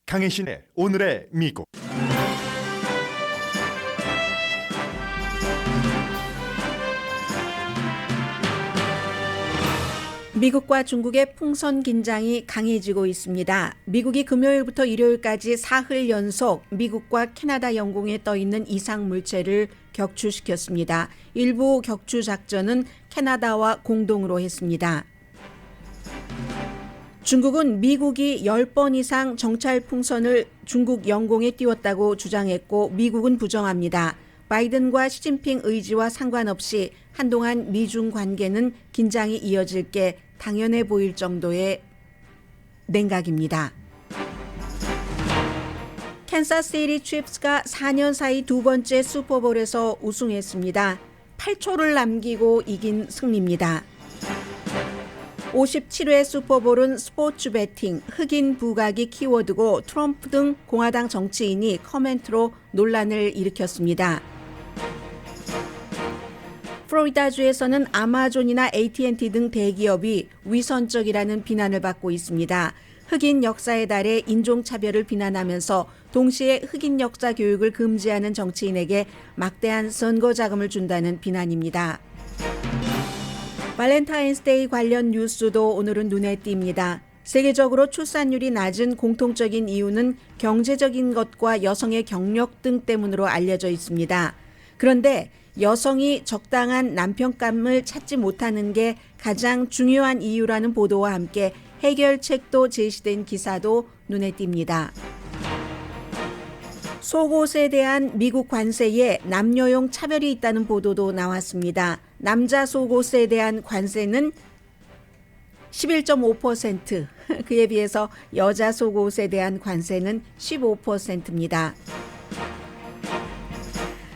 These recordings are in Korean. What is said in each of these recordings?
강혜신의 오늘의 미국. 미국과 중국의 풍선 긴장이 강해지고 있습니다. 미국이 금요일부터 일요일까지 사흘 연속 미국과 캐나다 영공에 떠있는 이상 물체를 격추시켰습니다. 일부 격추 작전은 캐나다와 공동으로 했습니다. 중국은 미국이 10번 이상 정찰 풍선을 중국 영공에 띄웠다고 주장했고 미국은 부정합니다. 바이든과 시진핑 의지와 상관없이 한동안 미중 관계는 긴장이 이어질 게 당연해 보일 정도의 냉각입니다. 캔사스시티 칩스가 4년 사이 두 번째 슈퍼볼에서 우승했습니다. 8초를 남기고 이긴 승리입니다. 57회 슈퍼볼은 스포츠 베팅, 흑인 부각이 키워드고 트럼프 등 공화당 정치인이 커멘트로 논란을 일으켰습니다. 플로리다주에서는 아마존이나 AT&T 등 대기업이 위선적이라는 비난을 받고 있습니다. 흑인 역사의 달에 인종차별을 비난하면서 동시에 흑인 역사 교육을 금지하는 정치인에게 막대한 선거 자금을 준다는 비난입니다. 발렌타인스데이 관련 뉴스도 오늘은 눈에 띕니다. 세계적으로 출산율이 낮은 공통적인 이유는 경제적인 것과 여성의 경력 등 때문으로 알려져 있습니다. 그런데 여성이 적당한 남편감을 찾지 못하는 게 가장 중요한 이유라는 보도와 함께 해결책도 제시된 기사도 눈에 띕니다. 속옷에 대한 미국 관세에 남녀용 차별이 있다는 보도도 나왔습니다. 남자 속옷에 대한 관세는 11.5%, 그에 비해서 여자 속옷에 대한 관세는 15%입니다.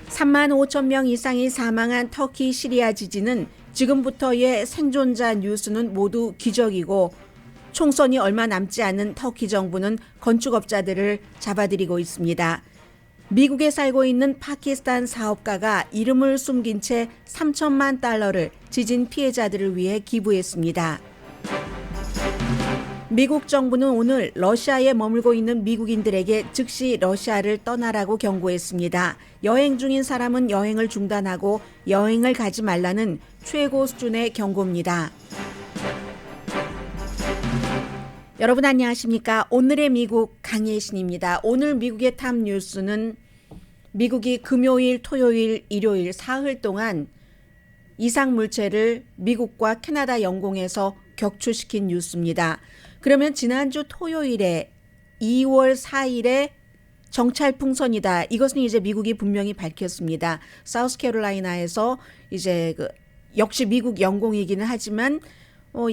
3만 5천 명 이상이 사망한 터키 시리아 지진은 지금부터의 생존자 뉴스는 모두 기적이고 총선이 얼마 남지 않은 터키 정부는 건축업자들을 잡아들이고 있습니다. 미국에 살고 있는 파키스탄 사업가가 이름을 숨긴 채 3천만 달러를 지진 피해자들을 위해 기부했습니다. 미국 정부는 오늘 러시아에 머물고 있는 미국인들에게 즉시 러시아를 떠나라고 경고했습니다. 여행 중인 사람은 여행을 중단하고 여행을 가지 말라는 최고 수준의 경고입니다. 여러분 안녕하십니까? 오늘의 미국 강혜신입니다. 오늘 미국의 탑 뉴스는 미국이 금요일, 토요일, 일요일 사흘 동안 이상 물체를 미국과 캐나다 영공에서 격추시킨 뉴스입니다. 그러면 지난주 토요일에 2월 4일에 정찰 풍선이다. 이것은 이제 미국이 분명히 밝혔습니다. 사우스캐롤라이나에서 이제 역시 미국 영공이기는 하지만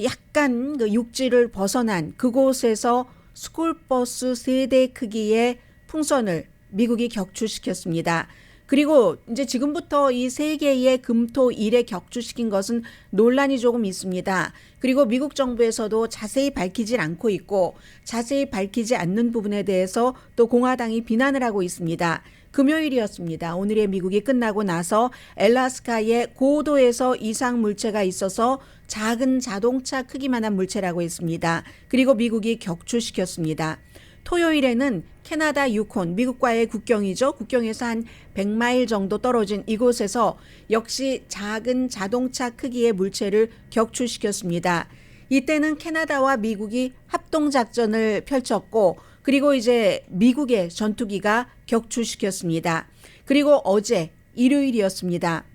약간 육지를 벗어난 그곳에서 스쿨버스 3대 크기의 풍선을 미국이 격추시켰습니다. 그리고 이제 지금부터 이 세 개의 금토 일에 격추시킨 것은 논란이 조금 있습니다. 그리고 미국 정부에서도 자세히 밝히질 않고 있고 자세히 밝히지 않는 부분에 대해서 또 공화당이 비난을 하고 있습니다. 금요일이었습니다. 오늘의 미국이 끝나고 나서 엘라스카의 고도에서 이상 물체가 있어서 작은 자동차 크기만한 물체라고 했습니다. 그리고 미국이 격추시켰습니다. 토요일에는 캐나다 유콘, 미국과의 국경이죠. 국경에서 한 100마일 정도 떨어진 이곳에서 역시 작은 자동차 크기의 물체를 격추시켰습니다. 이때는 캐나다와 미국이 합동작전을 펼쳤고 그리고 이제 미국의 전투기가 격추시켰습니다. 그리고 어제 일요일이었습니다.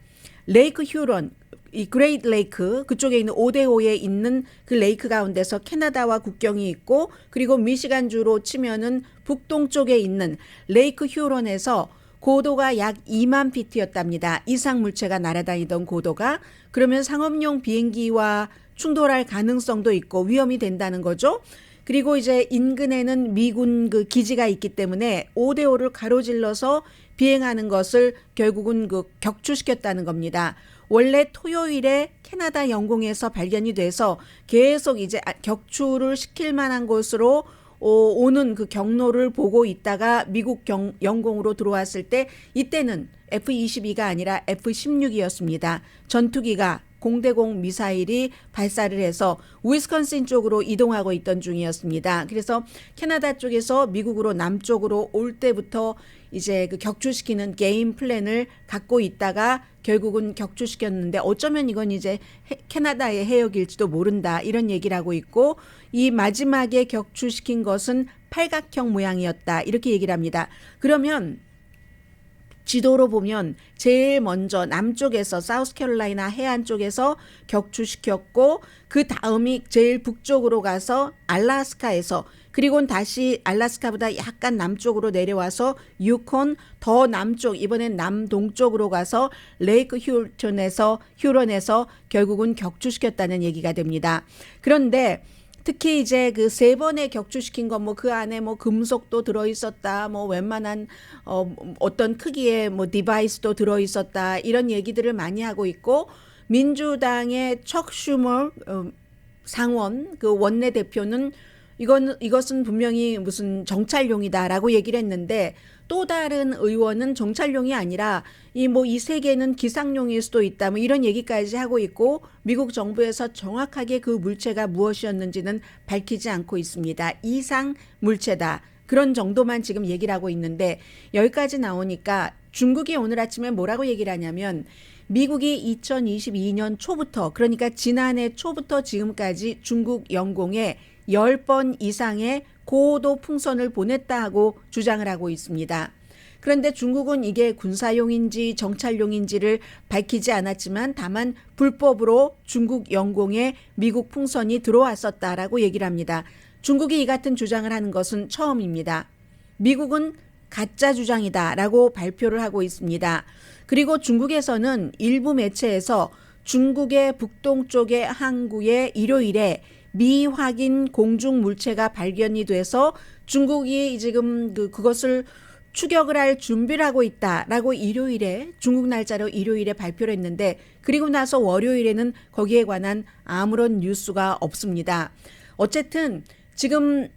레이크 휴런, 이 그레이트 레이크 그쪽에 있는 5대5에 있는 그 레이크 가운데서 캐나다와 국경이 있고 그리고 미시간주로 치면은 북동쪽에 있는 레이크 휴런에서 고도가 약 2만 피트였답니다. 이상 물체가 날아다니던 고도가. 그러면 상업용 비행기와 충돌할 가능성도 있고 위험이 된다는 거죠. 그리고 이제 인근에는 미군 그 기지가 있기 때문에 5대5를 가로질러서 비행하는 것을 결국은 격추시켰다는 겁니다. 원래 토요일에 캐나다 영공에서 발견이 돼서 계속 이제 격추를 시킬 만한 곳으로 오는 그 경로를 보고 있다가 미국 영공으로 들어왔을 때 이때는 F-22가 아니라 F-16이었습니다. 전투기가 공대공 미사일이 발사를 해서 위스콘신 쪽으로 이동하고 있던 중이었습니다. 그래서 캐나다 쪽에서 미국으로 남쪽으로 올 때부터 이제 그 격추시키는 게임 플랜을 갖고 있다가 결국은 격추시켰는데 어쩌면 이건 이제 캐나다의 해역일지도 모른다 이런 얘기를 하고 있고, 이 마지막에 격추시킨 것은 팔각형 모양이었다 이렇게 얘기를 합니다. 그러면 지도로 보면 제일 먼저 남쪽에서 사우스캐롤라이나 해안 쪽에서 격추시켰고, 그 다음이 제일 북쪽으로 가서 알래스카에서, 그리고는 다시 알래스카보다 약간 남쪽으로 내려와서 유콘, 더 남쪽, 이번엔 남동쪽으로 가서 레이크 휴런에서 결국은 격추시켰다는 얘기가 됩니다. 그런데 특히 이제 그 세 번에 격추시킨 건 뭐 그 안에 뭐 금속도 들어있었다, 뭐 웬만한 어떤 크기의 뭐 디바이스도 들어있었다 이런 얘기들을 많이 하고 있고, 민주당의 척 슈머 상원 그 원내대표는 이것은 분명히 무슨 정찰용이다라고 얘기를 했는데, 또 다른 의원은 정찰용이 아니라 이 세 개는 기상용일 수도 있다 뭐 이런 얘기까지 하고 있고, 미국 정부에서 정확하게 그 물체가 무엇이었는지는 밝히지 않고 있습니다. 이상 물체다 그런 정도만 지금 얘기를 하고 있는데, 여기까지 나오니까 중국이 오늘 아침에 뭐라고 얘기를 하냐면, 미국이 2022년 초부터, 그러니까 지난해 초부터 지금까지 중국 영공에 10번 이상의 고도 풍선을 보냈다 하고 주장을 하고 있습니다. 그런데 중국은 이게 군사용인지 정찰용인지를 밝히지 않았지만, 다만 불법으로 중국 영공에 미국 풍선이 들어왔었다라고 얘기를 합니다. 중국이 이 같은 주장을 하는 것은 처음입니다. 미국은 가짜 주장이다라고 발표를 하고 있습니다. 그리고 중국에서는 일부 매체에서 중국의 북동쪽의 항구에 일요일에 미확인 공중 물체가 발견이 돼서 중국이 지금 그것을 추격을 할 준비를 하고 있다라고 중국 날짜로 일요일에 발표를 했는데, 그리고 나서 월요일에는 거기에 관한 아무런 뉴스가 없습니다. 어쨌든 지금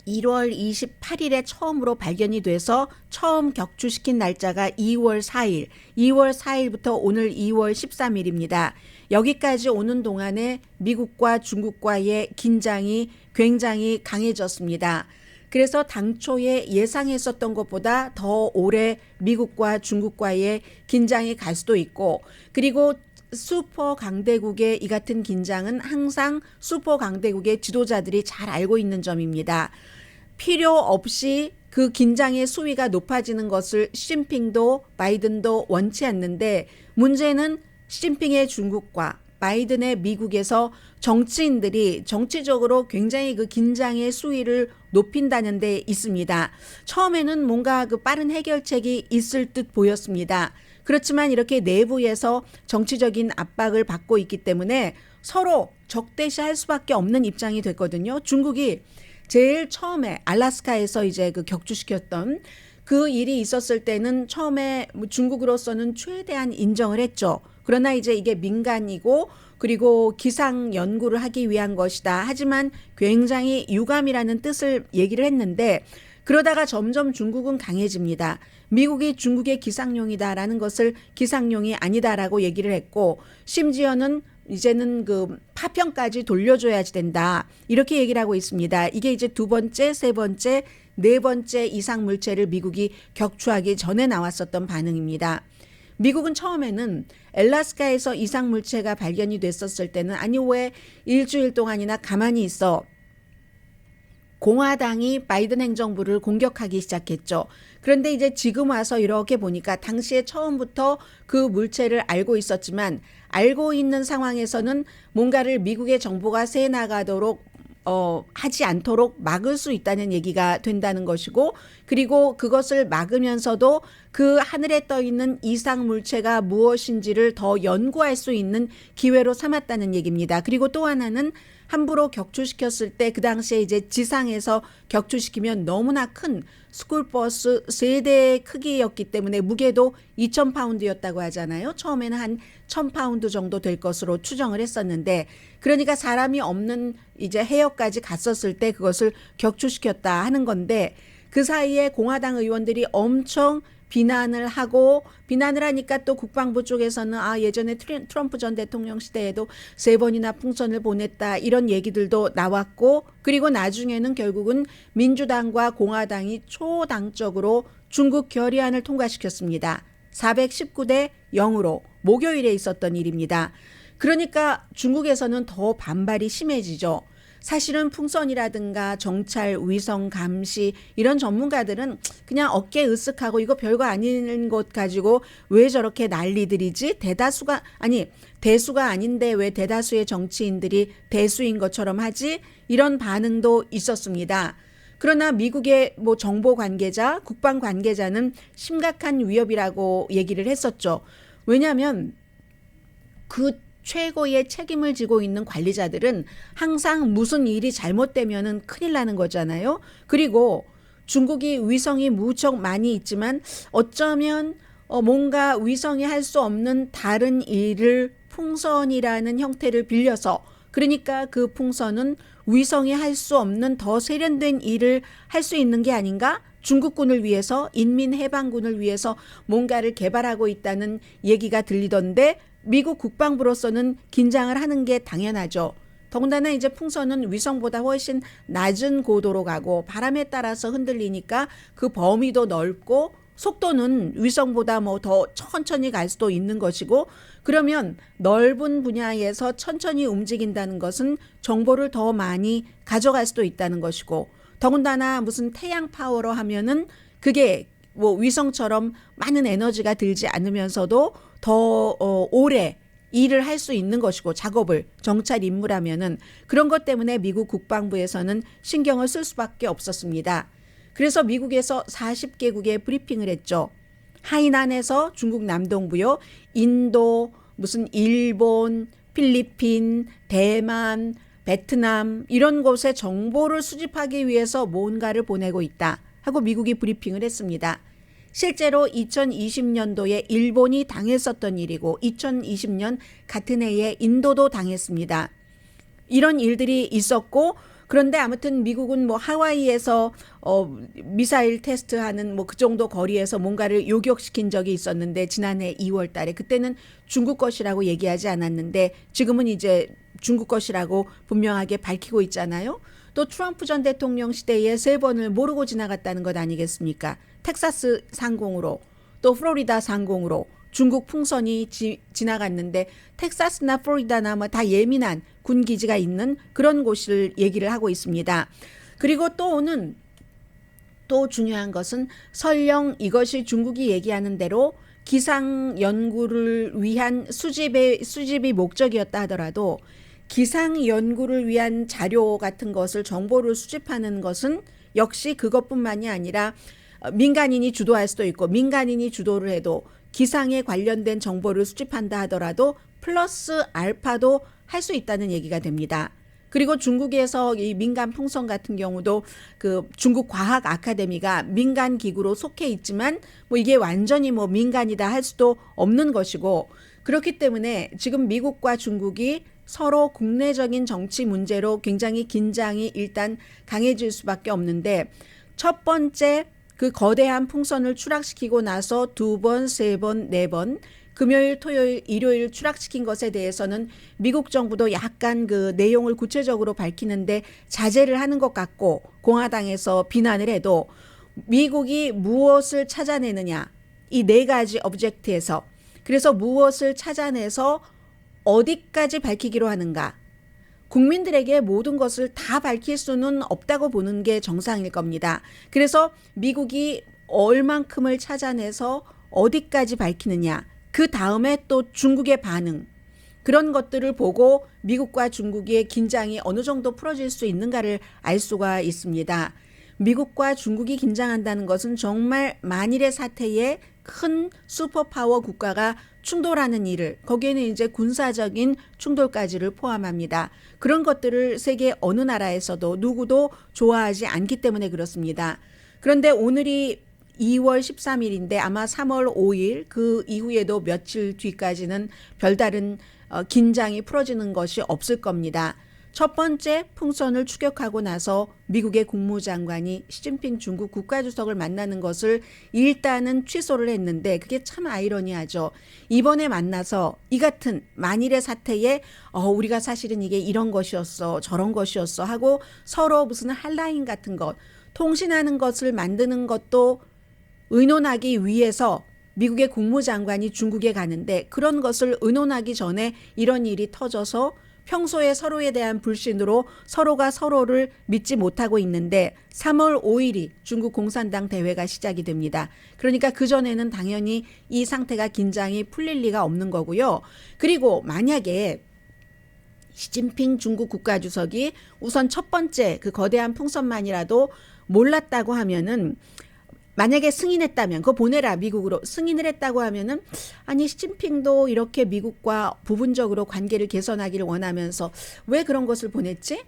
1월 28일에 처음으로 발견이 돼서 처음 격추시킨 날짜가 2월 4일, 2월 4일부터 오늘 2월 13일입니다. 여기까지 오는 동안에 미국과 중국과의 긴장이 굉장히 강해졌습니다. 그래서 당초에 예상했었던 것보다 더 오래 미국과 중국과의 긴장이 갈 수도 있고, 그리고 슈퍼 강대국의 이 같은 긴장은 항상 슈퍼 강대국의 지도자들이 잘 알고 있는 점입니다. 필요 없이 그 긴장의 수위가 높아지는 것을 시진핑도 바이든도 원치 않는데, 문제는 시진핑의 중국과 바이든의 미국에서 정치인들이 정치적으로 굉장히 그 긴장의 수위를 높인다는 데 있습니다. 처음에는 뭔가 그 빠른 해결책이 있을 듯 보였습니다. 그렇지만 이렇게 내부에서 정치적인 압박을 받고 있기 때문에 서로 적대시할 수밖에 없는 입장이 됐거든요. 중국이 제일 처음에 알래스카에서 이제 그 격추시켰던 그 일이 있었을 때는 처음에 중국으로서는 최대한 인정을 했죠. 그러나 이제 이게 민간이고 그리고 기상 연구를 하기 위한 것이다. 하지만 굉장히 유감이라는 뜻을 얘기를 했는데, 그러다가 점점 중국은 강해집니다. 미국이 중국의 기상용이다라는 것을 기상용이 아니다라고 얘기를 했고, 심지어는 이제는 그 파편까지 돌려줘야지 된다 이렇게 얘기를 하고 있습니다. 이게 이제 두 번째, 세 번째, 네 번째 이상 물체를 미국이 격추하기 전에 나왔었던 반응입니다. 미국은 처음에는 알래스카에서 이상 물체가 발견이 됐었을 때는 아니 왜 일주일 동안이나 가만히 있어, 공화당이 바이든 행정부를 공격하기 시작했죠. 그런데 이제 지금 와서 이렇게 보니까 당시에 처음부터 그 물체를 알고 있었지만, 알고 있는 상황에서는 뭔가를 미국의 정보가 새 나가도록 하지 않도록 막을 수 있다는 얘기가 된다는 것이고, 그리고 그것을 막으면서도 그 하늘에 떠 있는 이상 물체가 무엇인지를 더 연구할 수 있는 기회로 삼았다는 얘기입니다. 그리고 또 하나는 함부로 격추시켰을 때 그 당시에 이제 지상에서 격추시키면 너무나 큰 스쿨버스 세대의 크기였기 때문에 무게도 2,000파운드였다고 하잖아요. 처음에는 한 1,000파운드 정도 될 것으로 추정을 했었는데, 그러니까 사람이 없는 이제 해역까지 갔었을 때 그것을 격추시켰다 하는 건데, 그 사이에 공화당 의원들이 엄청 비난을 하니까 또 국방부 쪽에서는 예전에 트럼프 전 대통령 시대에도 3번이나 풍선을 보냈다 이런 얘기들도 나왔고, 그리고 나중에는 결국은 민주당과 공화당이 초당적으로 중국 결의안을 통과시켰습니다. 419대 0으로 목요일에 있었던 일입니다. 그러니까 중국에서는 더 반발이 심해지죠. 사실은 풍선이라든가 정찰, 위성 감시 이런 전문가들은 그냥 어깨 으쓱하고 이거 별거 아닌 것 가지고 왜 저렇게 난리들이지? 대수가 아닌데 왜 대다수의 정치인들이 대수인 것처럼 하지? 이런 반응도 있었습니다. 그러나 미국의 정보 관계자, 국방 관계자는 심각한 위협이라고 얘기를 했었죠. 왜냐하면 그 최고의 책임을 지고 있는 관리자들은 항상 무슨 일이 잘못되면은 큰일 나는 거잖아요. 그리고 중국이 위성이 무척 많이 있지만 어쩌면 뭔가 위성이 할 수 없는 다른 일을 풍선이라는 형태를 빌려서, 그러니까 그 풍선은 위성이 할 수 없는 더 세련된 일을 할 수 있는 게 아닌가? 중국군을 위해서, 인민해방군을 위해서 뭔가를 개발하고 있다는 얘기가 들리던데, 미국 국방부로서는 긴장을 하는 게 당연하죠. 더군다나 이제 풍선은 위성보다 훨씬 낮은 고도로 가고 바람에 따라서 흔들리니까 그 범위도 넓고 속도는 위성보다 더 천천히 갈 수도 있는 것이고, 그러면 넓은 분야에서 천천히 움직인다는 것은 정보를 더 많이 가져갈 수도 있다는 것이고, 더군다나 무슨 태양 파워로 하면은 그게 위성처럼 많은 에너지가 들지 않으면서도 더 오래 일을 할 수 있는 것이고, 작업을 정찰 임무라면은 그런 것 때문에 미국 국방부에서는 신경을 쓸 수밖에 없었습니다. 그래서 미국에서 40개국에 브리핑을 했죠. 하이난에서 중국 남동부요, 인도, 일본, 필리핀, 대만, 베트남 이런 곳에 정보를 수집하기 위해서 뭔가를 보내고 있다 하고 미국이 브리핑을 했습니다. 실제로 2020년도에 일본이 당했었던 일이고 2020년 같은 해에 인도도 당했습니다. 이런 일들이 있었고, 그런데 아무튼 미국은 하와이에서 미사일 테스트하는 그 정도 거리에서 뭔가를 요격시킨 적이 있었는데, 지난해 2월 달에 그때는 중국 것이라고 얘기하지 않았는데 지금은 이제 중국 것이라고 분명하게 밝히고 있잖아요. 또 트럼프 전 대통령 시대에 3번을 모르고 지나갔다는 것 아니겠습니까? 텍사스 상공으로 또 플로리다 상공으로 중국 풍선이 지나갔는데, 텍사스나 플로리다나 다 예민한 군기지가 있는 그런 곳을 얘기를 하고 있습니다. 그리고 또 중요한 것은 설령 이것이 중국이 얘기하는 대로 기상 연구를 위한 수집이 목적이었다 하더라도, 기상 연구를 위한 자료 같은 것을, 정보를 수집하는 것은 역시 그것뿐만이 아니라 민간인이 주도할 수도 있고, 민간인이 주도를 해도 기상에 관련된 정보를 수집한다 하더라도 플러스 알파도 할 수 있다는 얘기가 됩니다. 그리고 중국에서 이 민간 풍선 같은 경우도 그 중국 과학 아카데미가 민간 기구로 속해 있지만 이게 완전히 민간이다 할 수도 없는 것이고, 그렇기 때문에 지금 미국과 중국이 서로 국내적인 정치 문제로 굉장히 긴장이 일단 강해질 수밖에 없는데, 첫 번째 그 거대한 풍선을 추락시키고 나서 2번, 3번, 4번 금요일, 토요일, 일요일 추락시킨 것에 대해서는 미국 정부도 약간 그 내용을 구체적으로 밝히는데 자제를 하는 것 같고, 공화당에서 비난을 해도 미국이 무엇을 찾아내느냐, 이 4가지 오브젝트에서, 그래서 무엇을 찾아내서 어디까지 밝히기로 하는가, 국민들에게 모든 것을 다 밝힐 수는 없다고 보는 게 정상일 겁니다. 그래서 미국이 얼만큼을 찾아내서 어디까지 밝히느냐, 그 다음에 또 중국의 반응, 그런 것들을 보고 미국과 중국의 긴장이 어느 정도 풀어질 수 있는가를 알 수가 있습니다. 미국과 중국이 긴장한다는 것은 정말 만일의 사태에 큰 슈퍼파워 국가가 충돌하는 일을, 거기에는 이제 군사적인 충돌까지를 포함합니다. 그런 것들을 세계 어느 나라에서도 누구도 좋아하지 않기 때문에 그렇습니다. 그런데 오늘이 2월 13일인데 아마 3월 5일 그 이후에도 며칠 뒤까지는 별다른 긴장이 풀어지는 것이 없을 겁니다. 첫 번째 풍선을 추격하고 나서 미국의 국무장관이 시진핑 중국 국가주석을 만나는 것을 일단은 취소를 했는데 그게 참 아이러니하죠. 이번에 만나서 이 같은 만일의 사태에 우리가 사실은 이게 이런 것이었어 저런 것이었어 하고 서로 무슨 한라인 같은 것 통신하는 것을 만드는 것도 의논하기 위해서 미국의 국무장관이 중국에 가는데 그런 것을 의논하기 전에 이런 일이 터져서 평소에 서로에 대한 불신으로 서로가 서로를 믿지 못하고 있는데 3월 5일이 중국 공산당 대회가 시작이 됩니다. 그러니까 그전에는 당연히 이 상태가 긴장이 풀릴 리가 없는 거고요. 그리고 만약에 시진핑 중국 국가주석이 우선 첫 번째 그 거대한 풍선만이라도 몰랐다고 하면은 만약에 승인했다면 그거 보내라 미국으로 승인을 했다고 하면은 아니 시진핑도 이렇게 미국과 부분적으로 관계를 개선하기를 원하면서 왜 그런 것을 보냈지?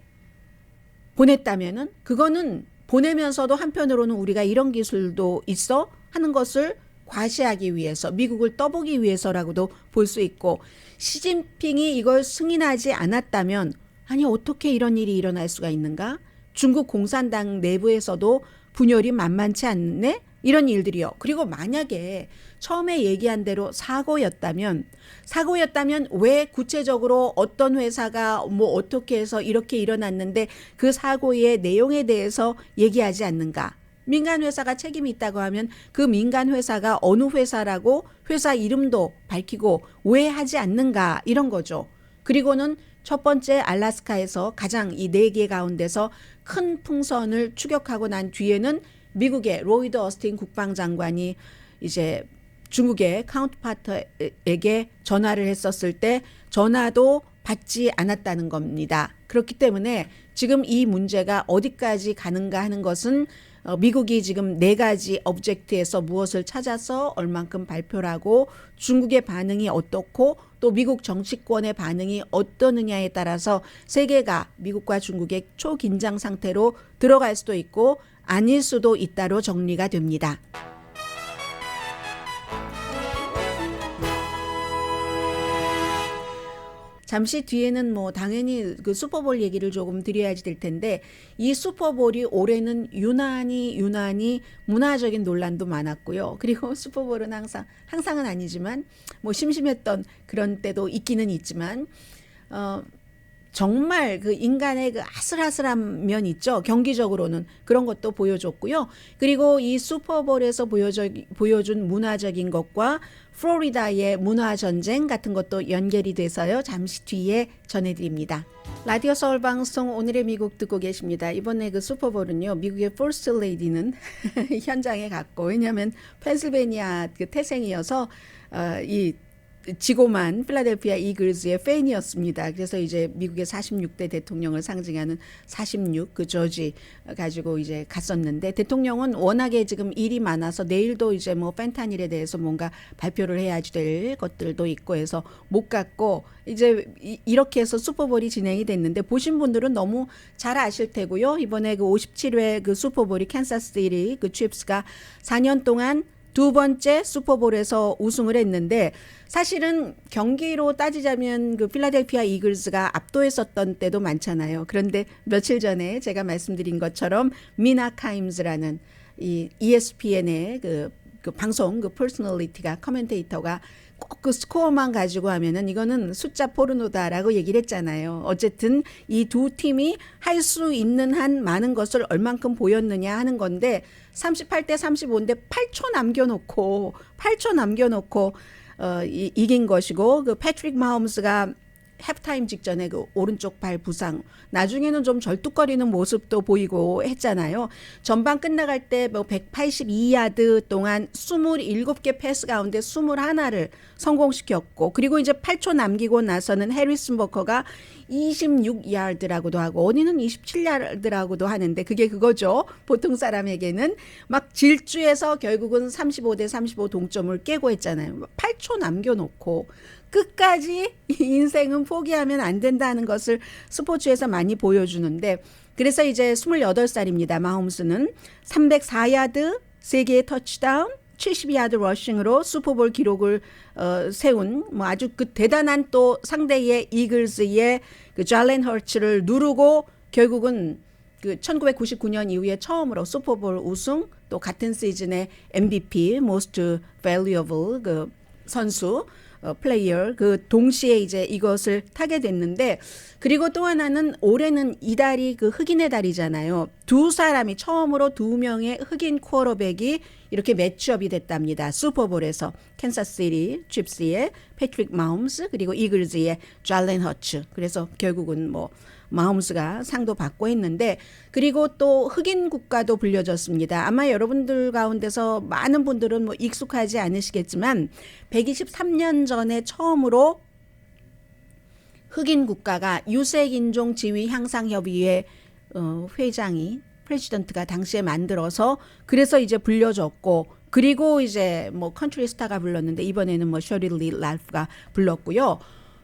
보냈다면은 그거는 보내면서도 한편으로는 우리가 이런 기술도 있어 하는 것을 과시하기 위해서 미국을 떠보기 위해서라고도 볼 수 있고 시진핑이 이걸 승인하지 않았다면 아니 어떻게 이런 일이 일어날 수가 있는가? 중국 공산당 내부에서도 분열이 만만치 않네? 이런 일들이요. 그리고 만약에 처음에 얘기한 대로 사고였다면 왜 구체적으로 어떤 회사가 뭐 어떻게 해서 이렇게 일어났는데 그 사고의 내용에 대해서 얘기하지 않는가? 민간 회사가 책임이 있다고 하면 그 민간 회사가 어느 회사라고 회사 이름도 밝히고 왜 하지 않는가? 이런 거죠. 그리고는 첫 번째 알래스카에서 가장 이 4개 가운데서 큰 풍선을 추격하고 난 뒤에는 미국의 로이드 어스틴 국방장관이 이제 중국의 카운터파트에게 전화를 했었을 때 전화도 받지 않았다는 겁니다. 그렇기 때문에 지금 이 문제가 어디까지 가는가 하는 것은 미국이 지금 4가지 업젝트에서 무엇을 찾아서 얼만큼 발표를 하고 중국의 반응이 어떻고 또 미국 정치권의 반응이 어떠느냐에 따라서 세계가 미국과 중국의 초긴장 상태로 들어갈 수도 있고 아닐 수도 있다로 정리가 됩니다. 잠시 뒤에는 뭐 당연히 그 슈퍼볼 얘기를 조금 드려야지 될 텐데 이 슈퍼볼이 올해는 유난히 문화적인 논란도 많았고요. 그리고 슈퍼볼은 항상은 아니지만 뭐 심심했던 그런 때도 있기는 있지만 정말 그 인간의 그 아슬아슬한 면 있죠. 경기적으로는 그런 것도 보여줬고요. 그리고 이 슈퍼볼에서 보여준 문화적인 것과 플로리다의 문화전쟁 같은 것도 연결이 돼서요. 잠시 뒤에 전해드립니다. 라디오 서울 방송 오늘의 미국 듣고 계십니다. 이번에 그 슈퍼볼은요. 미국의 퍼스트 레이디는 현장에 갔고 왜냐하면 펜실베니아 그 태생이어서 이 지고만 필라델피아 이글스의 팬이었습니다. 그래서 이제 미국의 46대 대통령을 상징하는 46 그 저지 가지고 이제 갔었는데 대통령은 워낙에 지금 일이 많아서 내일도 이제 뭐 펜타닐에 대해서 뭔가 발표를 해야지 될 것들도 있고 해서 못 갔고 이제 이렇게 해서 슈퍼볼이 진행이 됐는데 보신 분들은 너무 잘 아실 테고요. 이번에 그 57회 그 슈퍼볼이 캔사스시티 그 칩스가 4년 동안 2번째 슈퍼볼에서 우승을 했는데 사실은 경기로 따지자면 그 필라델피아 이글스가 압도했었던 때도 많잖아요. 그런데 며칠 전에 제가 말씀드린 것처럼 미나 카임즈라는 이 ESPN의 그 방송 그 퍼스널리티가 커멘테이터가 꼭 그 스코어만 가지고 하면은 이거는 숫자 포르노다라고 얘기를 했잖아요. 어쨌든 이 두 팀이 할 수 있는 한 많은 것을 얼만큼 보였느냐 하는 건데 38대 35인데 8초 남겨놓고 이긴 것이고 그 패트릭 마홈스가 halftime 직전에 그 오른쪽 발 부상 나중에는 좀 절뚝거리는 모습도 보이고 했잖아요. 전반 끝나갈 때 뭐 182야드 동안 27개 패스 가운데 21를 성공시켰고 그리고 이제 8초 남기고 나서는 해리슨 버커가 26야드라고도 하고 어디는 27야드라고도 하는데 그게 그거죠. 보통 사람에게는 막 질주해서 결국은 35대 35 동점을 깨고 했잖아요. 8초 남겨놓고 끝까지 인생은 포기하면 안 된다는 것을 스포츠에서 많이 보여주는데 그래서 이제 28살입니다. 마홈스는 304야드, 3개의 터치다운, 170야드 러싱으로 슈퍼볼 기록을 세운 뭐 아주 그 대단한 또 상대의 이글스의 그 잘렌 허츠를 누르고 결국은 그 1999년 이후에 처음으로 슈퍼볼 우승, 또 같은 시즌에 MVP, Most Valuable 그 선수, 플레이어 그 동시에 이제 이것을 타게 됐는데, 그리고 또 하나는 올해는 이달이 그 흑인의 달이잖아요. 두 사람이 처음으로 두 명의 흑인 쿼터백이 이렇게 매치업이 됐답니다. 슈퍼볼에서 캔사스시티 칩스의 패트릭 마홈스 그리고 이글즈의 잘렌 허츠. 그래서 결국은 뭐 마홈스가 상도 받고 했는데, 그리고 또 흑인 국가도 불려졌습니다. 아마 여러분들 가운데서 많은 분들은 뭐 익숙하지 않으시겠지만 123년 전에 처음으로 흑인 국가가 유색인종 지위 향상 협의회 회장이 프레지던트가 당시에 만들어서 그래서 이제 불려졌고, 그리고 이제 뭐 컨트리 스타가 불렀는데 이번에는 뭐 셔리 리 랄프가 불렀고요.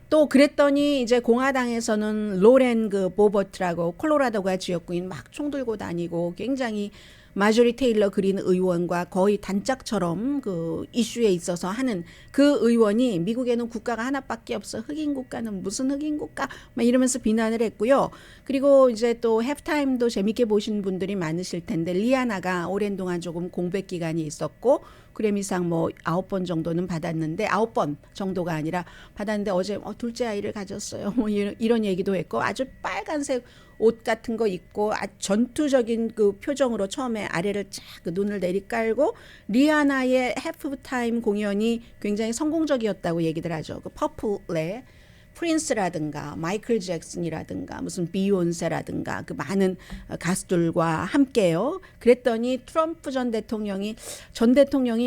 또 그랬더니 이제 공화당에서는 로렌 그 보버트라고 콜로라도가 지역구인 막 총 들고 다니고 굉장히 마조리 테일러 그린 의원과 거의 단짝처럼 그 이슈에 있어서 하는 그 의원이 미국에는 국가가 하나밖에 없어. 흑인 국가는 무슨 흑인 국가? 막 이러면서 비난을 했고요. 그리고 이제 또 해프타임도 재밌게 보신 분들이 많으실 텐데 리아나가 오랜 동안 조금 공백 기간이 있었고 그래미상 뭐 9번 정도는 받았는데 9번 정도가 아니라 받았는데 어제 둘째 아이를 가졌어요. 뭐 이런 얘기도 했고 아주 빨간색 옷 같은 거 입고 전투적인 그 표정으로 처음에 아래를 쫙 그 눈을 내리깔고 리아나의 해프타임 공연이 굉장히 성공적이었다고 얘기들 하죠. 그 퍼플의 프린스라든가 마이클 잭슨이라든가 무슨 비욘세라든가 그 많은 가수들과 함께요. 그랬더니 트럼프 전 대통령이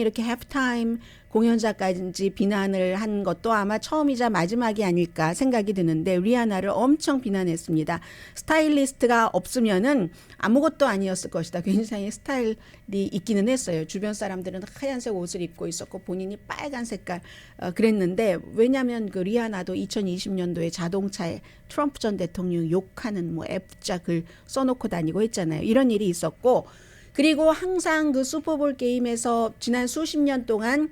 이렇게 해프타임 공연자까지 비난을 한 것도 아마 처음이자 마지막이 아닐까 생각이 드는데 리아나를 엄청 비난했습니다. 스타일리스트가 없으면은 아무것도 아니었을 것이다. 굉장히 스타일이 있기는 했어요. 주변 사람들은 하얀색 옷을 입고 있었고 본인이 빨간 색깔 그랬는데, 왜냐하면 그 리아나도 2020년도에 자동차에 트럼프 전 대통령 욕하는 뭐 F짝을 써놓고 다니고 했잖아요. 이런 일이 있었고, 그리고 항상 그 슈퍼볼 게임에서 지난 수십 년 동안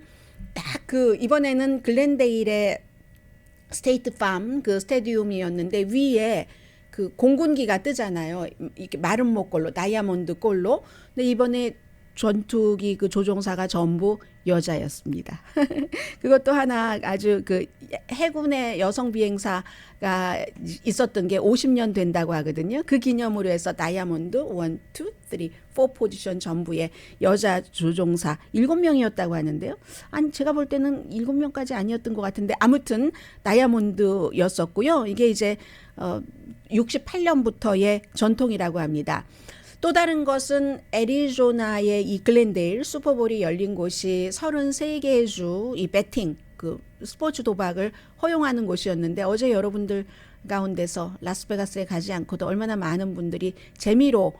딱 그 이번에는 글렌데일의 스테이트 팜 그 스테디움이었는데 위에 그 공군기가 뜨잖아요. 이렇게 마른 목걸로 다이아몬드 골로. 근데 이번에 전투기 그 조종사가 전부 여자였습니다. 그것도 하나 아주 그 해군의 여성 비행사가 있었던 게 50년 된다고 하거든요. 그 기념으로 해서 다이아몬드 1, 2, 3, 4 포지션 전부의 여자 조종사 7명이었다고 하는데요. 아니 제가 볼 때는 7명까지 아니었던 것 같은데 아무튼 다이아몬드였었고요. 이게 이제 68년부터의 전통이라고 합니다. 또 다른 것은 애리조나의 이 글렌데일 슈퍼볼이 열린 곳이 33개의 주 이 배팅 그 스포츠 도박을 허용하는 곳이었는데 어제 여러분들 가운데서 라스베가스에 가지 않고도 얼마나 많은 분들이 재미로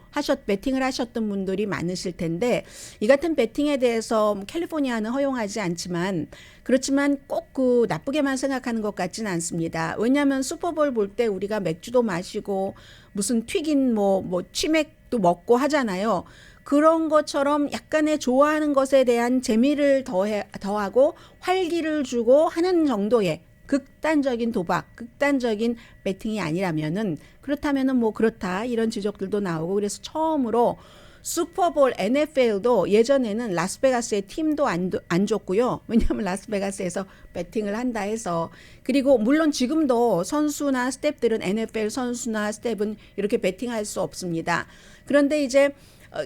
배팅을 하셨던 분들이 많으실 텐데, 이 같은 배팅에 대해서 캘리포니아는 허용하지 않지만 그렇지만 꼭 그 나쁘게만 생각하는 것 같지는 않습니다. 왜냐하면 슈퍼볼 볼 때 우리가 맥주도 마시고 무슨 튀긴 뭐 치맥도 먹고 하잖아요. 그런 것처럼 약간의 좋아하는 것에 대한 재미를 더하고 활기를 주고 하는 정도의 극단적인 도박, 극단적인 배팅이 아니라면은, 그렇다면은 뭐 그렇다 이런 지적들도 나오고, 그래서 처음으로 슈퍼볼 NFL도 예전에는 라스베가스의 팀도 안 줬고요. 왜냐하면 라스베가스에서 배팅을 한다 해서. 그리고 물론 지금도 선수나 스태프들은 NFL 선수나 스태프는 이렇게 배팅할 수 없습니다. 그런데 이제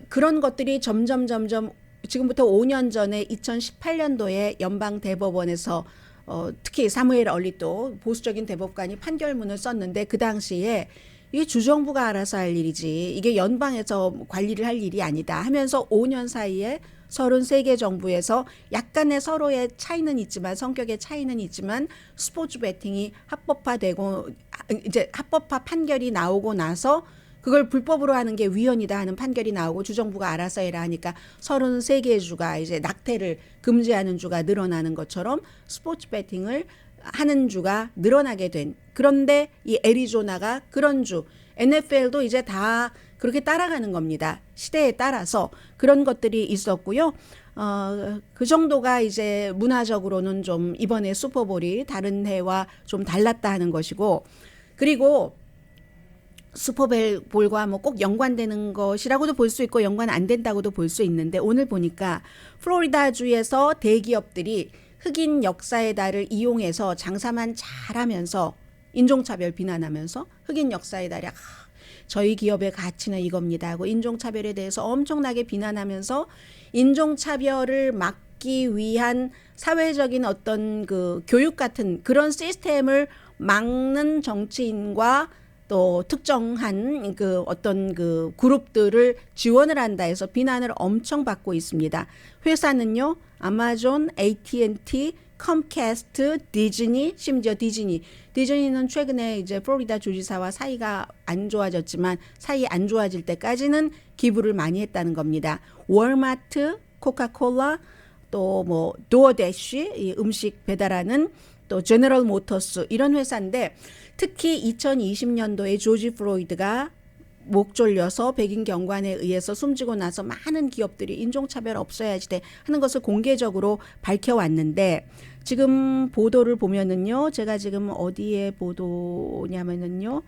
그런 것들이 점점 지금부터 5년 전에 2018년도에 연방 대법원에서 특히 사무엘 얼리또 보수적인 대법관이 판결문을 썼는데, 그 당시에 이게 주정부가 알아서 할 일이지 이게 연방에서 관리를 할 일이 아니다 하면서 5년 사이에 33개 정부에서 약간의 서로의 차이는 있지만 성격의 차이는 있지만 스포츠 배팅이 합법화되고 이제 합법화 판결이 나오고 나서 그걸 불법으로 하는 게 위헌이다 하는 판결이 나오고 주정부가 알아서 해라 하니까 33개의 주가 이제 낙태를 금지하는 주가 늘어나는 것처럼 스포츠 배팅을 하는 주가 늘어나게 된. 그런데 이 애리조나가 그런 주, NFL도 이제 다 그렇게 따라가는 겁니다. 시대에 따라서 그런 것들이 있었고요. 그 정도가 이제 문화적으로는 좀 이번에 슈퍼볼이 다른 해와 좀 달랐다 하는 것이고, 그리고 슈퍼볼과 뭐 꼭 연관되는 것이라고도 볼 수 있고 연관 안 된다고도 볼 수 있는데, 오늘 보니까 플로리다주에서 대기업들이 흑인 역사의 달을 이용해서 장사만 잘하면서 인종차별 비난하면서 흑인 역사의 달이 저희 기업의 가치는 이겁니다 하고 인종차별에 대해서 엄청나게 비난하면서 인종차별을 막기 위한 사회적인 어떤 그 교육 같은 그런 시스템을 막는 정치인과 또 특정한 그 어떤 그 그룹들을 지원을 한다 해서 비난을 엄청 받고 있습니다. 회사는요, 아마존, AT&T, 컴캐스트, 디즈니, 심지어 디즈니는 최근에 이제 플로리다 주지사와 사이가 안 좋아졌지만 사이 안 좋아질 때까지는 기부를 많이 했다는 겁니다. 월마트, 코카콜라, 또 뭐 도어대쉬, 이 음식 배달하는 또 제너럴 모터스 이런 회사인데, 특히 2020년도에 조지 플로이드가 목 졸려서 백인 경관에 의해서 숨지고 나서 많은 기업들이 인종차별 없어야지 돼 하는 것을 공개적으로 밝혀왔는데, 지금 보도를 보면은요, 제가 지금 어디에 보도냐면은요,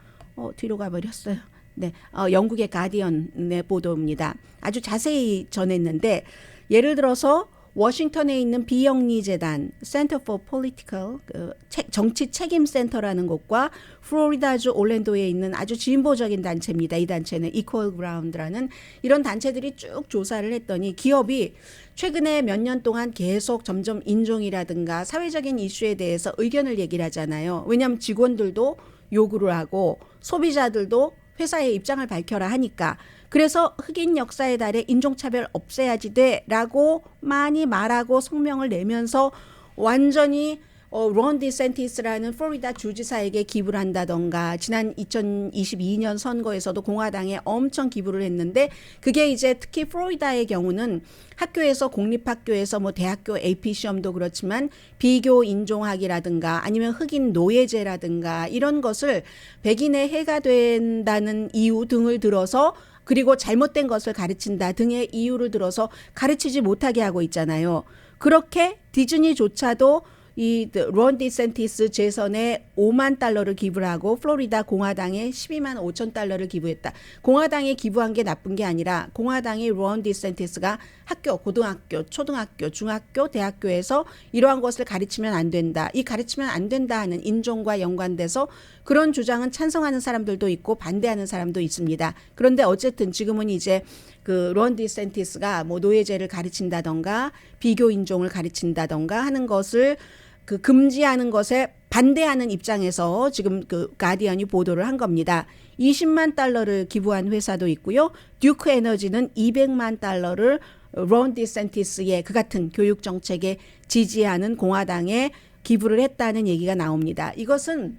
뒤로 가버렸어요. 네, 영국의 가디언의 보도입니다. 아주 자세히 전했는데, 예를 들어서 워싱턴에 있는 비영리 재단 Center for Political 정치 책임 센터라는 곳과 플로리다주 올랜도에 있는 아주 진보적인 단체입니다. 이 단체는 Equal Ground라는 이런 단체들이 쭉 조사를 했더니 기업이 최근에 몇 년 동안 계속 점점 인종이라든가 사회적인 이슈에 대해서 의견을 얘기를 하잖아요. 왜냐하면 직원들도 요구를 하고 소비자들도 회사의 입장을 밝혀라 하니까. 그래서 흑인 역사의 달에 인종차별 없애야지 돼 라고 많이 말하고 성명을 내면서 완전히 론 디센티스라는 플로리다 주지사에게 기부를 한다던가, 지난 2022년 선거에서도 공화당에 엄청 기부를 했는데, 그게 이제 특히 플로리다의 경우는 학교에서 공립학교에서 뭐 대학교 AP 시험도 그렇지만 비교 인종학이라든가 아니면 흑인 노예제라든가 이런 것을 백인의 해가 된다는 이유 등을 들어서, 그리고 잘못된 것을 가르친다 등의 이유를 들어서 가르치지 못하게 하고 있잖아요. 그렇게 디즈니조차도 이 론 디센티스 재선에 $50,000를 기부를 하고 플로리다 공화당에 $125,000를 기부했다. 공화당에 기부한 게 나쁜 게 아니라 공화당이 론 디센티스가 학교, 고등학교, 초등학교, 중학교, 대학교에서 이러한 것을 가르치면 안 된다. 이 가르치면 안 된다 하는 인종과 연관돼서 그런 주장은 찬성하는 사람들도 있고 반대하는 사람도 있습니다. 그런데 어쨌든 지금은 이제 그 론 디센티스가 뭐 노예제를 가르친다던가 비교 인종을 가르친다던가 하는 것을 그 금지하는 것에 반대하는 입장에서 지금 그 가디언이 보도를 한 겁니다. $200,000를 기부한 회사도 있고요. 듀크 에너지는 $200,000,000를 론 디센티스의 그 같은 교육 정책에 지지하는 공화당에 기부를 했다는 얘기가 나옵니다. 이것은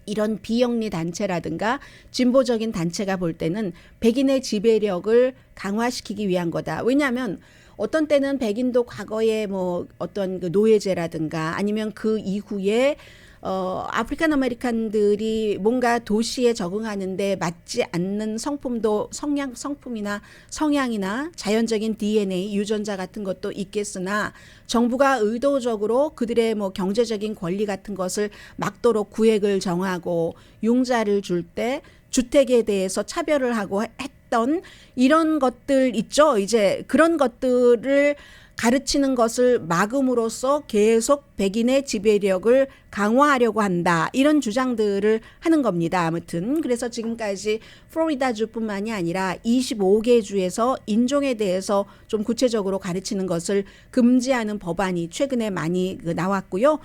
이런 비영리 단체라든가 진보적인 단체가 볼 때는 백인의 지배력을 강화시키기 위한 거다. 왜냐하면 어떤 때는 백인도 과거에 뭐 어떤 그 노예제라든가 아니면 그 이후에 아프리칸 아메리칸들이 뭔가 도시에 적응하는데 맞지 않는 성품도 성품이나 성향이나 자연적인 DNA 유전자 같은 것도 있겠으나 정부가 의도적으로 그들의 뭐 경제적인 권리 같은 것을 막도록 구획을 정하고 융자를 줄 때 주택에 대해서 차별을 하고 했던 이런 것들 있죠. 이제 그런 것들을 가르치는 것을 막음으로써 계속 백인의 지배력을 강화하려고 한다. 이런 주장들을 하는 겁니다. 아무튼 그래서 지금까지 플로리다주뿐만이 아니라 25개 주에서 인종에 대해서 좀 구체적으로 가르치는 것을 금지하는 법안이 최근에 많이 나왔고요.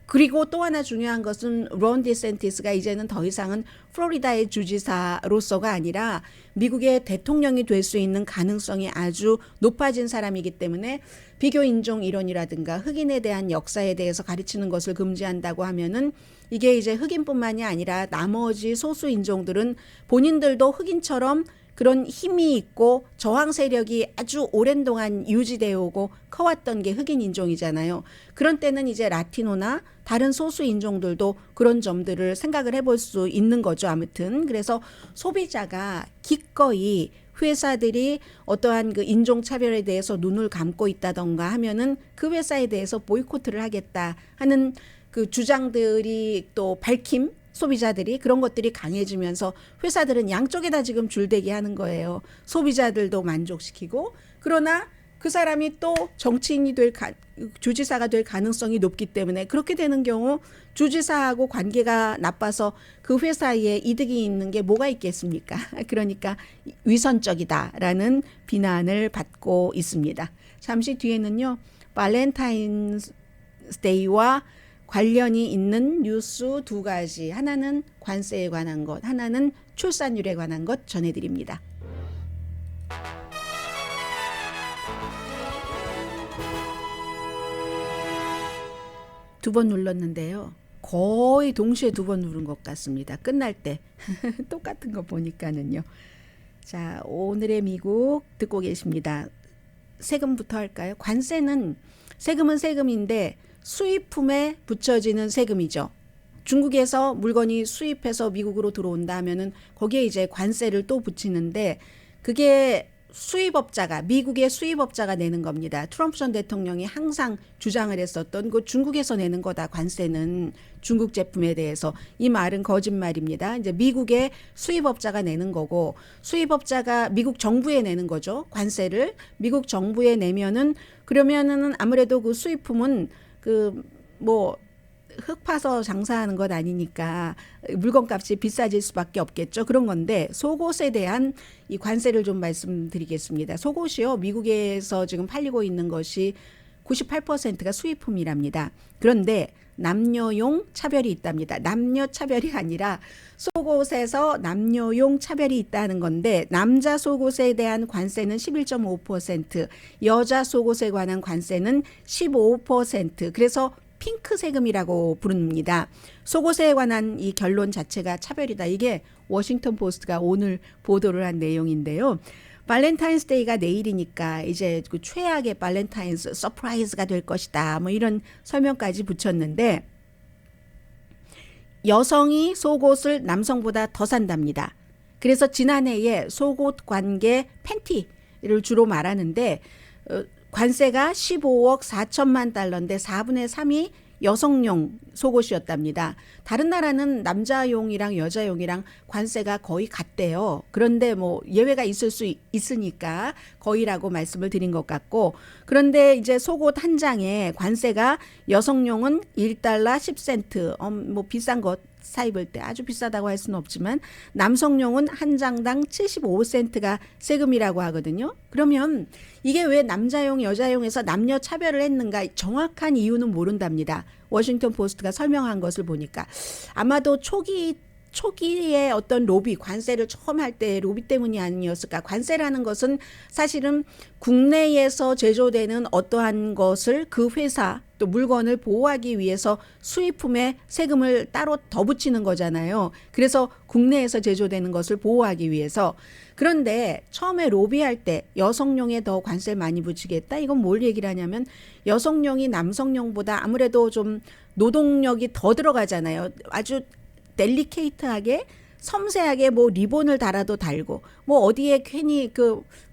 그리고 또 하나 중요한 것은 론 디센티스가 이제는 더 이상은 플로리다의 주지사로서가 아니라 미국의 대통령이 될 수 있는 가능성이 아주 높아진 사람이기 때문에 비교 인종 이론이라든가 흑인에 대한 역사에 대해서 가르치는 것을 금지한다고 하면은 이게 이제 흑인뿐만이 아니라 나머지 소수 인종들은 본인들도 흑인처럼 그런 힘이 있고 저항 세력이 아주 오랜 동안 유지되어 오고 커왔던 게 흑인 인종이잖아요. 그런 때는 이제 라티노나 다른 소수 인종들도 그런 점들을 생각을 해볼 수 있는 거죠. 아무튼 그래서 소비자가 기꺼이 회사들이 어떠한 그 인종차별에 대해서 눈을 감고 있다던가 하면은 그 회사에 대해서 보이콧을 하겠다 하는 그 주장들이 또 밝힘 소비자들이 그런 것들이 강해지면서 회사들은 양쪽에다 지금 줄대기 하는 거예요. 소비자들도 만족시키고 그러나 그 사람이 또 정치인이 주지사가 될 가능성이 높기 때문에 그렇게 되는 경우 주지사하고 관계가 나빠서 그 회사에 이득이 있는 게 뭐가 있겠습니까? 그러니까 위선적이다라는 비난을 받고 있습니다. 잠시 뒤에는요. 발렌타인스데이와 관련이 있는 뉴스 두 가지, 하나는 관세에 관한 것, 하나는 출산율에 관한 것 전해드립니다. 두 번 눌렀는데요. 거의 동시에 두 번 누른 것 같습니다. 끝날 때 똑같은 거 보니까는요. 자, 오늘의 미국 듣고 계십니다. 세금부터 할까요? 세금은 세금인데 수입품에 붙여지는 세금이죠. 중국에서 물건이 수입해서 미국으로 들어온다 하면은 거기에 이제 관세를 또 붙이는데 그게 미국의 수입업자가 내는 겁니다. 트럼프 전 대통령이 항상 주장을 했었던 그 중국에서 내는 거다 관세는 중국 제품에 대해서 이 말은 거짓말입니다. 이제 미국의 수입업자가 내는 거고 수입업자가 미국 정부에 내는 거죠. 관세를 미국 정부에 내면은 그러면은 아무래도 그 수입품은 흙 파서 장사하는 것 아니니까 물건값이 비싸질 수밖에 없겠죠. 그런 건데 속옷에 대한 이 관세를 좀 말씀드리겠습니다. 속옷이요. 미국에서 지금 팔리고 있는 것이 98%가 수입품이랍니다. 그런데 남녀용 차별이 있답니다. 남녀 차별이 아니라 속옷에서 남녀용 차별이 있다는 건데 남자 속옷에 대한 관세는 11.5%, 여자 속옷에 관한 관세는 15%. 그래서 핑크 세금이라고 부릅니다. 속옷에 관한 이 결론 자체가 차별이다. 이게 워싱턴 포스트가 오늘 보도를 한 내용인데요. 발렌타인스데이가 내일이니까 이제 그 최악의 발렌타인스 서프라이즈가 될 것이다. 뭐 이런 설명까지 붙였는데 여성이 속옷을 남성보다 더 산답니다. 그래서 지난해에 속옷 관계 팬티를 주로 말하는데 관세가 15억 4천만 달러인데 4분의 3이 여성용 속옷이었답니다. 다른 나라는 남자용이랑 여자용이랑 관세가 거의 같대요. 그런데 뭐 예외가 있을 수 있으니까 거의라고 말씀을 드린 것 같고 그런데 이제 속옷 한 장에 관세가 여성용은 1달러 10센트 뭐 비싼 것 사 입을 때 아주 비싸다고 할 수는 없지만 남성용은 한 장당 75센트가 세금이라고 하거든요. 그러면 이게 왜 남자용 여자용에서 남녀 차별을 했는가 정확한 이유는 모른답니다. 워싱턴 포스트가 설명한 것을 보니까 아마도 초기에 어떤 로비, 관세를 처음 할 때 로비 때문이 아니었을까. 관세라는 것은 사실은 국내에서 제조되는 어떠한 것을 그 회사 또 물건을 보호하기 위해서 수입품에 세금을 따로 더 붙이는 거잖아요. 그래서 국내에서 제조되는 것을 보호하기 위해서. 그런데 처음에 로비할 때 여성용에 더 관세를 많이 붙이겠다. 이건 뭘 얘기를 하냐면 여성용이 남성용보다 아무래도 좀 노동력이 더 들어가잖아요. 아주 델리케이트하게 섬세하게 뭐 리본을 달아도 달고 뭐 어디에 괜히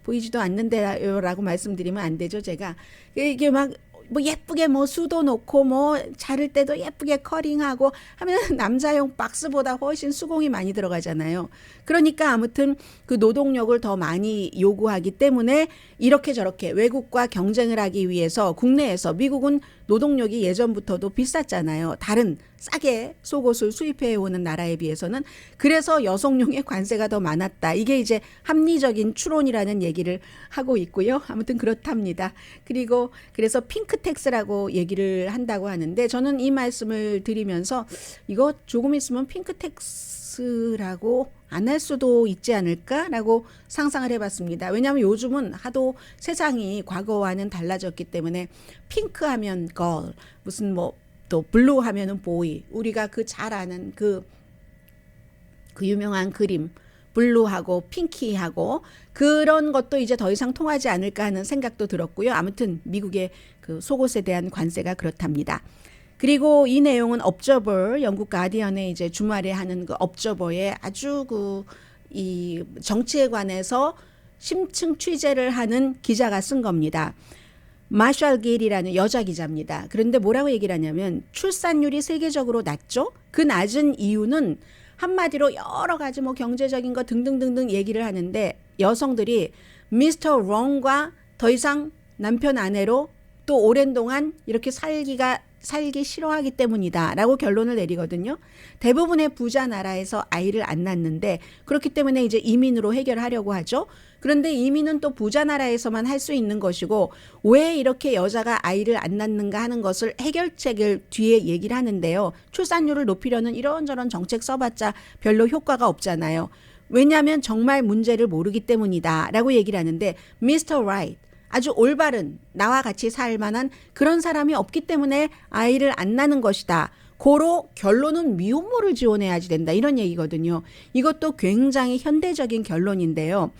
보이지도 않는데요라고 말씀드리면 안 되죠. 제가 이게 막 뭐 예쁘게 뭐 수도 놓고 뭐 자를 때도 예쁘게 커링하고 하면 남자용 박스보다 훨씬 수공이 많이 들어가잖아요. 그러니까 아무튼 그 노동력을 더 많이 요구하기 때문에 이렇게 저렇게 외국과 경쟁을 하기 위해서 국내에서 미국은 노동력이 예전부터도 비쌌잖아요. 다른 싸게 속옷을 수입해 오는 나라에 비해서는. 그래서 여성용의 관세가 더 많았다. 이게 이제 합리적인 추론이라는 얘기를 하고 있고요. 아무튼 그렇답니다. 그리고 그래서 핑크텍스라고 얘기를 한다고 하는데 저는 이 말씀을 드리면서 이거 조금 있으면 핑크텍스라고 안 할 수도 있지 않을까라고 상상을 해봤습니다. 왜냐하면 요즘은 하도 세상이 과거와는 달라졌기 때문에 핑크 하면 걸, 무슨 뭐 또 블루 하면은 보이, 우리가 그 잘 아는 그 유명한 그림 블루하고 핑키하고 그런 것도 이제 더 이상 통하지 않을까 하는 생각도 들었고요. 아무튼 미국의 그 속옷에 대한 관세가 그렇답니다. 그리고 이 내용은 업저버, 영국 가디언의 이제 주말에 하는 그 업저버의 아주 이 정치에 관해서 심층 취재를 하는 기자가 쓴 겁니다. 마샬 게일이라는 여자 기자입니다. 그런데 뭐라고 얘기를 하냐면 출산율이 세계적으로 낮죠? 그 낮은 이유는 한마디로 여러 가지 뭐 경제적인 거 등등등등 얘기를 하는데 여성들이 미스터 롱과 더 이상 남편 아내로 또 오랜 동안 이렇게 살기 싫어하기 때문이다 라고 결론을 내리거든요. 대부분의 부자 나라에서 아이를 안 낳는데 그렇기 때문에 이제 이민으로 해결하려고 하죠. 그런데 이민은 또 부자 나라에서만 할 수 있는 것이고 왜 이렇게 여자가 아이를 안 낳는가 하는 것을 해결책을 뒤에 얘기를 하는데요. 출산율을 높이려는 이런저런 정책 써봤자 별로 효과가 없잖아요. 왜냐하면 정말 문제를 모르기 때문이다 라고 얘기를 하는데 미스터 라이트 아주 올바른 나와 같이 살 만한 그런 사람이 없기 때문에 아이를 안 낳는 것이다. 고로 결론은 미혼모를 지원해야지 된다. 이런 얘기거든요. 이것도 굉장히 현대적인 결론인데요.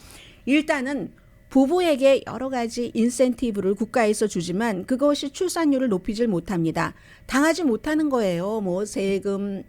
일단은 부부에게 여러 가지 인센티브를 국가에서 주지만 그것이 출산율을 높이질 못합니다. 당하지 못하는 거예요. 뭐 세금,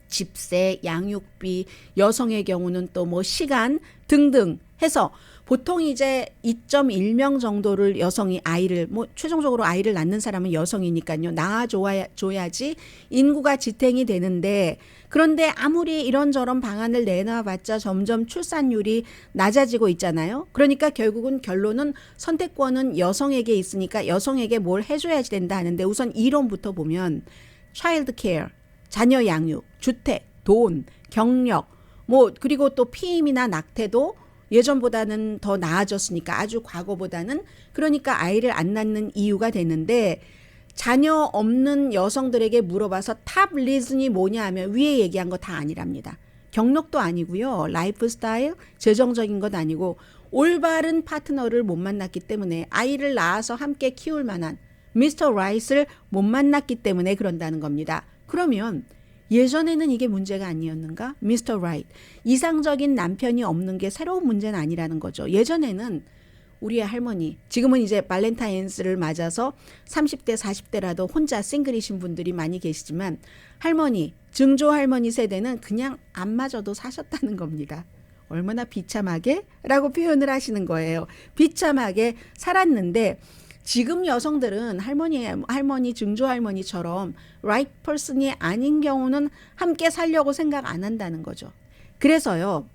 집세, 양육비, 여성의 경우는 또 뭐 시간 등등 해서 보통 이제 2.1명 정도를 여성이 아이를 뭐 최종적으로 아이를 낳는 사람은 여성이니까요. 낳아줘야지 인구가 지탱이 되는데 그런데 아무리 이런저런 방안을 내놔봤자 점점 출산율이 낮아지고 있잖아요. 그러니까 결국은 결론은 선택권은 여성에게 있으니까 여성에게 뭘 해줘야지 된다 하는데 우선 이론부터 보면 차일드 케어, 자녀 양육, 주택, 돈, 경력 뭐 그리고 또 피임이나 낙태도 예전보다는 더 나아졌으니까 아주 과거보다는 그러니까 아이를 안 낳는 이유가 되는데 자녀 없는 여성들에게 물어봐서 탑 리즌이 뭐냐 하면 위에 얘기한 거 다 아니랍니다. 경력도 아니고요. 라이프 스타일, 재정적인 것 아니고 올바른 파트너를 못 만났기 때문에 아이를 낳아서 함께 키울 만한 미스터 라이트를 못 만났기 때문에 그런다는 겁니다. 그러면 예전에는 이게 문제가 아니었는가? 미스터 라이트. 이상적인 남편이 없는 게 새로운 문제는 아니라는 거죠. 예전에는 우리의 할머니, 지금은 이제 발렌타인스를 맞아서 30대, 40대라도 혼자 싱글이신 분들이 많이 계시지만 할머니, 증조 할머니 세대는 그냥 안 맞아도 사셨다는 겁니다. 얼마나 비참하게? 라고 표현을 하시는 거예요. 비참하게 살았는데 지금 여성들은 할머니, 증조 할머니처럼 right person이 아닌 경우는 함께 살려고 생각 안 한다는 거죠. 그래서요,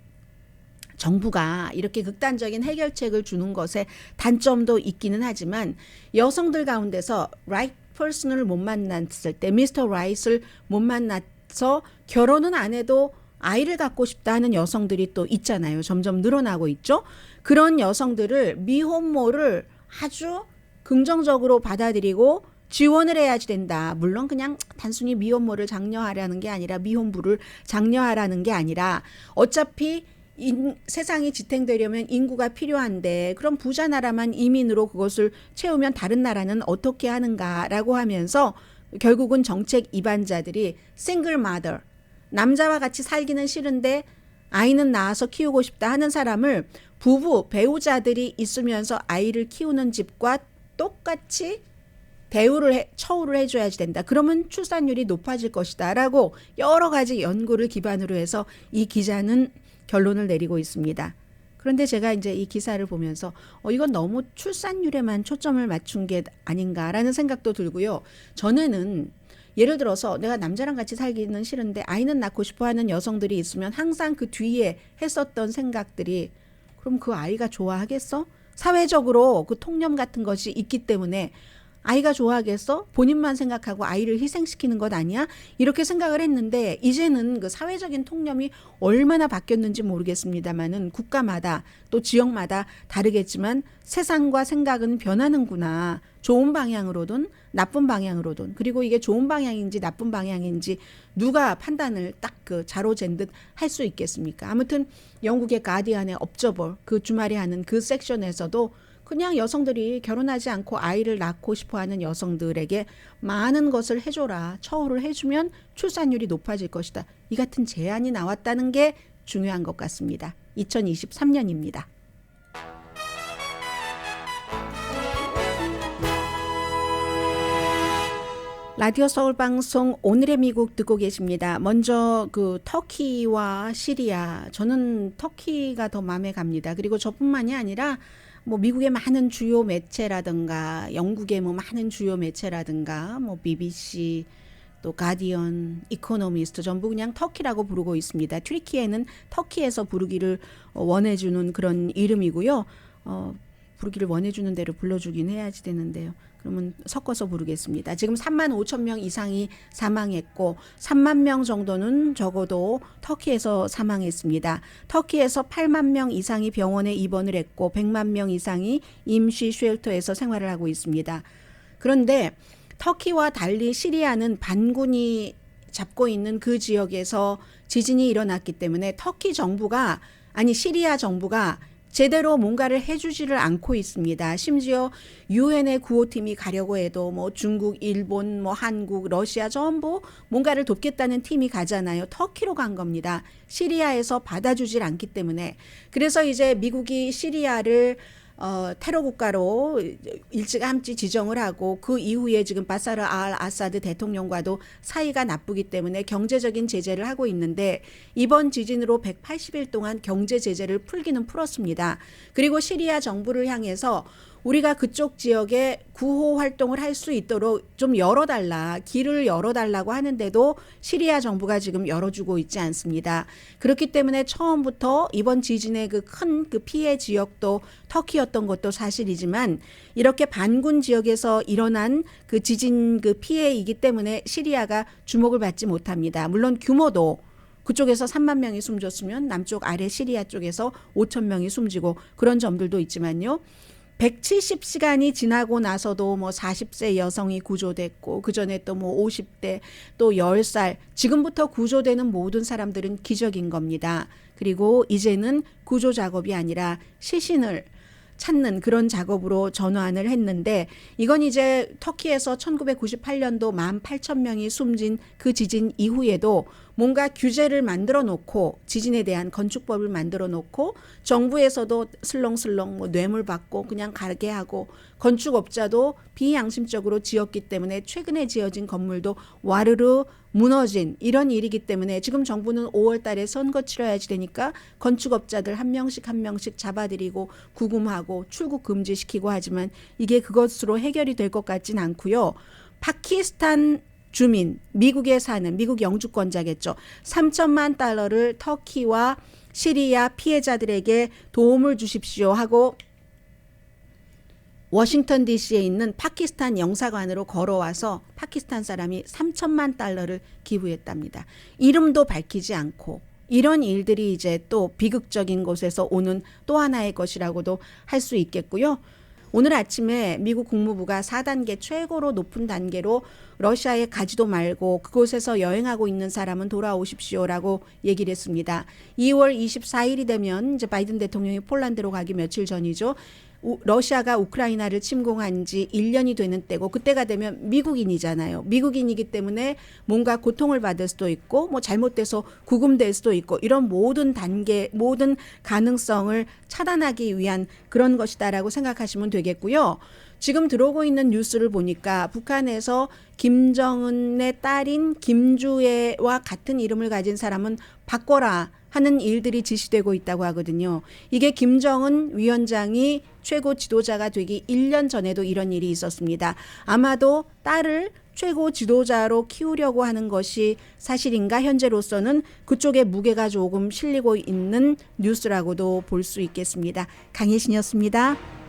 정부가 이렇게 극단적인 해결책을 주는 것에 단점도 있기는 하지만 여성들 가운데서 right person을 못 만났을 때, 미스터 right을 못 만나서 결혼은 안 해도 아이를 갖고 싶다 하는 여성들이 또 있잖아요. 점점 늘어나고 있죠. 그런 여성들을 미혼모를 아주 긍정적으로 받아들이고 지원을 해야지 된다. 물론 그냥 단순히 미혼모를 장려하라는 게 아니라 미혼부를 장려하라는 게 아니라 어차피 세상이 지탱되려면 인구가 필요한데 그럼 부자 나라만 이민으로 그것을 채우면 다른 나라는 어떻게 하는가라고 하면서 결국은 정책 입안자들이 싱글 마더, 남자와 같이 살기는 싫은데 아이는 낳아서 키우고 싶다 하는 사람을 부부, 배우자들이 있으면서 아이를 키우는 집과 똑같이 처우를 해줘야지 된다. 그러면 출산율이 높아질 것이다 라고 여러 가지 연구를 기반으로 해서 이 기자는 결론을 내리고 있습니다. 그런데 제가 이제 이 기사를 보면서 이건 너무 출산율에만 초점을 맞춘 게 아닌가라는 생각도 들고요. 전에는 예를 들어서 내가 남자랑 같이 살기는 싫은데 아이는 낳고 싶어 하는 여성들이 있으면 항상 그 뒤에 했었던 생각들이 그럼 그 아이가 좋아하겠어? 사회적으로 그 통념 같은 것이 있기 때문에 아이가 좋아하겠어? 본인만 생각하고 아이를 희생시키는 것 아니야? 이렇게 생각을 했는데 이제는 그 사회적인 통념이 얼마나 바뀌었는지 모르겠습니다만은 국가마다 또 지역마다 다르겠지만 세상과 생각은 변하는구나. 좋은 방향으로든 나쁜 방향으로든 그리고 이게 좋은 방향인지 나쁜 방향인지 누가 판단을 딱 그 자로 잰 듯 할 수 있겠습니까? 아무튼 영국의 가디언의 업저버 그 주말에 하는 그 섹션에서도 그냥 여성들이 결혼하지 않고 아이를 낳고 싶어하는 여성들에게 많은 것을 해줘라. 처우를 해주면 출산율이 높아질 것이다. 이 같은 제안이 나왔다는 게 중요한 것 같습니다. 2023년입니다. 라디오 서울 방송 오늘의 미국 듣고 계십니다. 먼저 그 터키와 시리아, 저는 터키가 더 마음에 갑니다. 그리고 저뿐만이 아니라 뭐 미국의 많은 주요 매체라든가 영국의 뭐 많은 주요 매체라든가 뭐 BBC 또 가디언, 이코노미스트 전부 그냥 터키라고 부르고 있습니다. 튀르키예는 터키에서 부르기를 원해주는 그런 이름이고요. 부르기를 원해주는 대로 불러주긴 해야지 되는데요. 그러면 섞어서 부르겠습니다. 지금 3만 5천 명 이상이 사망했고 3만 명 정도는 적어도 터키에서 사망했습니다. 터키에서 8만 명 이상이 병원에 입원을 했고 100만 명 이상이 임시 쉘터에서 생활을 하고 있습니다. 그런데 터키와 달리 시리아는 반군이 잡고 있는 그 지역에서 지진이 일어났기 때문에 터키 정부가 시리아 정부가 제대로 뭔가를 해주지를 않고 있습니다. 심지어 유엔의 구호팀이 가려고 해도 뭐 중국, 일본, 뭐 한국, 러시아 전부 뭔가를 돕겠다는 팀이 가잖아요. 터키로 간 겁니다. 시리아에서 받아주질 않기 때문에. 그래서 이제 미국이 시리아를 테러 국가로 일찌감치 지정을 하고 그 이후에 지금 바사르 알 아사드 대통령과도 사이가 나쁘기 때문에 경제적인 제재를 하고 있는데 이번 지진으로 180일 동안 경제 제재를 풀기는 풀었습니다. 그리고 시리아 정부를 향해서 우리가 그쪽 지역에 구호 활동을 할 수 있도록 좀 열어달라, 길을 열어달라고 하는데도 시리아 정부가 지금 열어주고 있지 않습니다. 그렇기 때문에 처음부터 이번 지진의 그 큰 그 피해 지역도 터키였던 것도 사실이지만 이렇게 반군 지역에서 일어난 그 지진 그 피해이기 때문에 시리아가 주목을 받지 못합니다. 물론 규모도 그쪽에서 3만 명이 숨졌으면 남쪽 아래 시리아 쪽에서 5천 명이 숨지고 그런 점들도 있지만요. 170시간이 지나고 나서도 뭐 40세 여성이 구조됐고 그전에 또 뭐 50대 또 10살 지금부터 구조되는 모든 사람들은 기적인 겁니다. 그리고 이제는 구조 작업이 아니라 시신을 찾는 그런 작업으로 전환을 했는데 이건 이제 터키에서 1998년도 18,000명이 숨진 그 지진 이후에도 뭔가 규제를 만들어 놓고 지진에 대한 건축법을 만들어 놓고 정부에서도 슬렁슬렁 뭐 뇌물 받고 그냥 가게 하고 건축업자도 비양심적으로 지었기 때문에 최근에 지어진 건물도 와르르 무너진 이런 일이기 때문에 지금 정부는 5월 달에 선거 치러야지 되니까 건축업자들 한 명씩 잡아들이고 구금하고 출국 금지시키고 하지만 이게 그것으로 해결이 될 것 같진 않고요. 파키스탄 주민, 미국에 사는 미국 영주권자겠죠. 3천만 달러를 터키와 시리아 피해자들에게 도움을 주십시오 하고 워싱턴 DC에 있는 파키스탄 영사관으로 걸어와서 파키스탄 사람이 3천만 달러를 기부했답니다. 이름도 밝히지 않고 이런 일들이 이제 또 비극적인 곳에서 오는 또 하나의 것이라고도 할 수 있겠고요. 오늘 아침에 미국 국무부가 4단계 최고로 높은 단계로 러시아에 가지도 말고 그곳에서 여행하고 있는 사람은 돌아오십시오라고 얘기를 했습니다. 2월 24일이 되면 이제 바이든 대통령이 폴란드로 가기 며칠 전이죠. 러시아가 우크라이나를 침공한 지 1년이 되는 때고 그때가 되면 미국인이잖아요. 미국인이기 때문에 뭔가 고통을 받을 수도 있고 뭐 잘못돼서 구금될 수도 있고 이런 모든 단계 모든 가능성을 차단하기 위한 그런 것이다라고 생각하시면 되겠고요. 지금 들어오고 있는 뉴스를 보니까 북한에서 김정은의 딸인 김주애와 같은 이름을 가진 사람은 바꿔라 하는 일들이 지시되고 있다고 하거든요. 이게 김정은 위원장이 최고 지도자가 되기 1년 전에도 이런 일이 있었습니다. 아마도 딸을 최고 지도자로 키우려고 하는 것이 사실인가 현재로서는 그쪽에 무게가 조금 실리고 있는 뉴스라고도 볼 수 있겠습니다. 강혜신이었습니다.